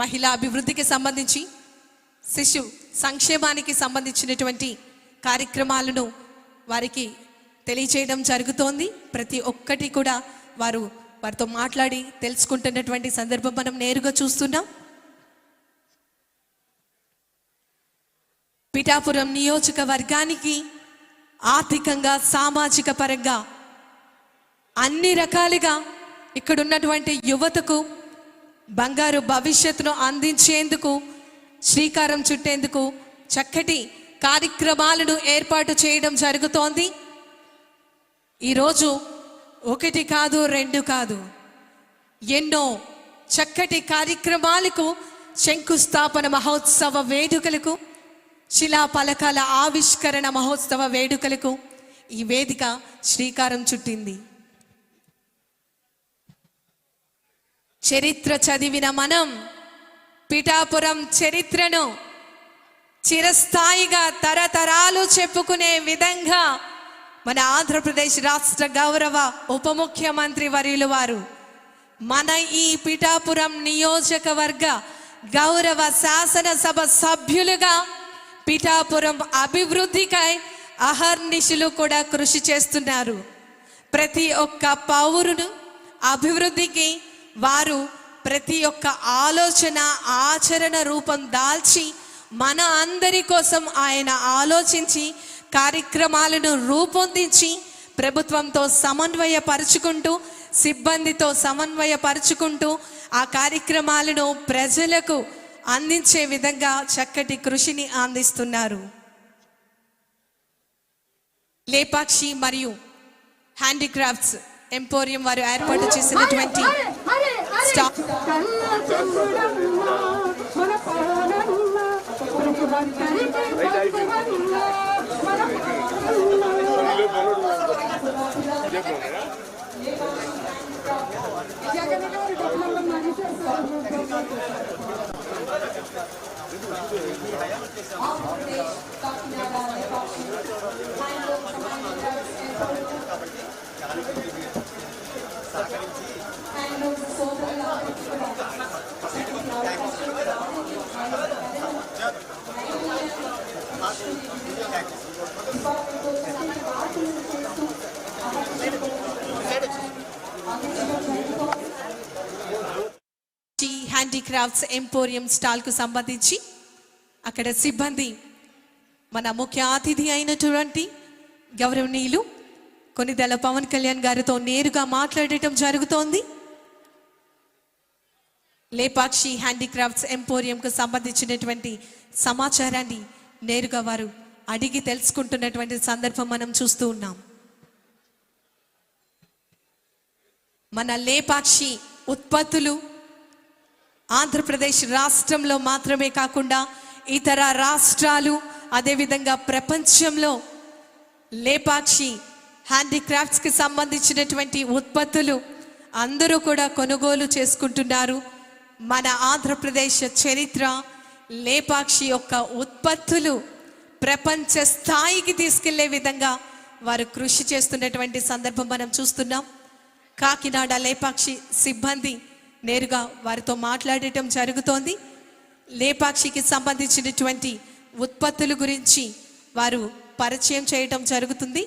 మహిళా అభివృద్ధికి సంబంధించి, శిశు సంక్షేమానికి సంబంధించినటువంటి కార్యక్రమాలను వారికి తెలియచేయడం జరుగుతోంది. ప్రతి ఒక్కటి కూడా వారితో మాట్లాడి తెలుసుకుంటున్నటువంటి సందర్భం మనం నేరుగా చూస్తున్నాం. పిఠాపురం నియోజకవర్గానికి ఆర్థికంగా, సామాజిక పరంగా అన్ని రకాలుగా ఇక్కడ ఉన్నటువంటి యువతకు బంగారు భవిష్యత్తును అందించేందుకు, శ్రీకారం చుట్టేందుకు చక్కటి కార్యక్రమాలను ఏర్పాటు చేయడం జరుగుతోంది. ఈరోజు ఒకటి కాదు, రెండు కాదు, ఎన్నో చక్కటి కార్యక్రమాలకు, శంకుస్థాపన మహోత్సవ వేడుకలకు, శిలా పలకాల ఆవిష్కరణ మహోత్సవ వేడుకలకు ఈ వేదిక శ్రీకారం చుట్టింది. చరిత్ర చదివిన మనం పిఠాపురం చరిత్రను చిరస్థాయిగా తరతరాలు చెప్పుకునే విధంగా మన ఆంధ్రప్రదేశ్ రాష్ట్ర గౌరవ ఉప ముఖ్యమంత్రి వర్యులు వారు మన ఈ పిఠాపురం నియోజకవర్గ గౌరవ శాసనసభ సభ్యులుగా పిఠాపురం అభివృద్ధికై అహర్నిశలు కూడా కృషి చేస్తున్నారు. ప్రతి ఒక్క పౌరును అభివృద్ధికి వారు ప్రతి ఒక్క ఆలోచన, ఆచరణ రూపం దాల్చి మన అందరి కోసం ఆయన ఆలోచించి కార్యక్రమాలను రూపొందించి ప్రభుత్వంతో సమన్వయపరుచుకుంటూ, సిబ్బందితో సమన్వయపరుచుకుంటూ ఆ కార్యక్రమాలను ప్రజలకు అందించే విధంగా చక్కటి కృషిని అందిస్తున్నారు. లేపాక్షి మరియు హ్యాండీక్రాఫ్ట్స్ ఎంపోరియం వారు ఏర్పాటు చేసినటువంటి హ్యాండీక్రాఫ్ట్స్ ఎంపోరియం స్టాల్ కు సంబంధించి అక్కడ సిబ్బంది మన ముఖ్య అతిథి అయినటువంటి గౌరవనీయులు కొనిదెల పవన్ కళ్యాణ్ గారితో నేరుగా మాట్లాడటం జరుగుతోంది. లేపాక్షి హ్యాండీక్రాఫ్ట్స్ ఎంపోరియంకు సంబంధించినటువంటి సమాచారాన్ని నేరుగా వారు అడిగి తెలుసుకుంటున్నటువంటి సందర్భం మనం చూస్తూ ఉన్నాం. మన లేపాక్షి ఉత్పత్తులు ఆంధ్రప్రదేశ్ రాష్ట్రంలో మాత్రమే కాకుండా ఇతర రాష్ట్రాలు, అదేవిధంగా ప్రపంచంలో లేపాక్షి హ్యాండీక్రాఫ్ట్స్కి సంబంధించినటువంటి ఉత్పత్తులు అందరూ కూడా కొనుగోలు చేసుకుంటున్నారు. మన ఆంధ్రప్రదేశ్ చరిత్ర, లేపాక్షి యొక్క ఉత్పత్తులు ప్రపంచ స్థాయికి తీసుకెళ్లే విధంగా వారు కృషి చేస్తున్నటువంటి సందర్భం మనం చూస్తున్నాం. కాకినాడ లేపాక్షి సిబ్బంది నేరుగా వారితో మాట్లాడటం జరుగుతోంది. లేపాక్షికి సంబంధించినటువంటి ఉత్పత్తుల గురించి వారు పరిచయం చేయటం జరుగుతుంది.